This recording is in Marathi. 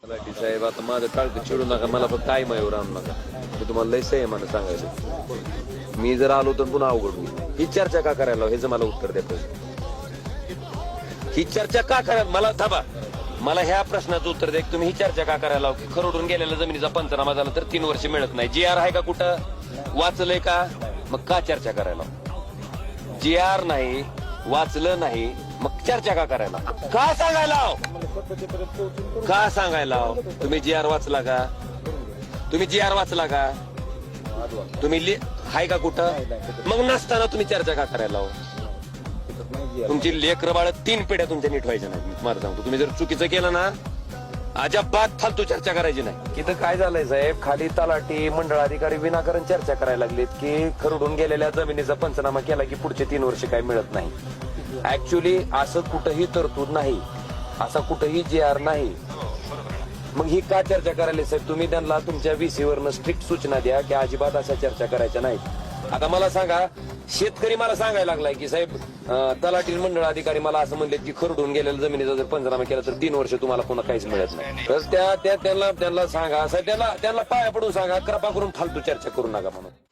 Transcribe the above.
तलाठी साहेब, आता माझं टाळकं चिडू नका, मला फक्त काय माहीवर आणू नका. मी तुम्हाला लय संयमानं सांगायचं. मी जर आलो तर पुन्हा अवघड होईल. ही चर्चा का करायला ह्याचं मला उत्तर द्या पाहिजे. ही चर्चा का करायला मला थांबा, मला ह्या प्रश्नाचं उत्तर द्या. तुम्ही ही चर्चा का करायला की खरडून गेलेल्या जमिनीचा पंचनामा झाला तर 3 वर्ष मिळत नाही. जी आर आहे का कुठं, वाचलंय का? मग का चर्चा करायला? जी आर नाही, वाचलं नाही, मग चर्चा का करायला? का सांगायला? का सांगायला? तुम्ही जी आर वाचला का? तुम्ही जी आर वाचला का? तुम्ही हाय का कुठं? मग नसताना तुम्ही चर्चा का करायला? तुमची लेकरं बाळ 3 पिढ्या तुमच्या नीट व्हायच्या नाही. मी तुम्हाला सांगतो, तुम्ही जर चुकीचं केलं ना, अजिबात फालतू चर्चा करायची नाही. इथं काय झालंय साहेब, खाली तलाठी मंडळाधिकारी विनाकारण चर्चा करायला लागलेत की खरडून गेलेल्या जमिनीचा पंचनामा केला की पुढचे 3 वर्ष काही मिळत नाही. ऍक्च्युली असं कुठंही तरतूद नाही, असा कुठंही जी आर नाही. मग ही का चर्चा करायला साहेब? तुम्ही त्यांना तुमच्या VC वरनं स्ट्रिक्ट सूचना द्या की अजिबात अशा चर्चा करायच्या नाहीत. आता मला सांगा, शेतकरी मला सांगायला लागलाय की साहेब तलाठी मंडळ अधिकारी मला असं म्हणले की खरडून गेलेल्या जमिनीचा जर पंचनामा केला तर 3 वर्ष तुम्हाला पुन्हा काहीच मिळत नाही. तर त्यांना सांगा साहेब, त्यांना पाया पडून सांगा, कृपा करून फालतू चर्चा करू नका म्हणून.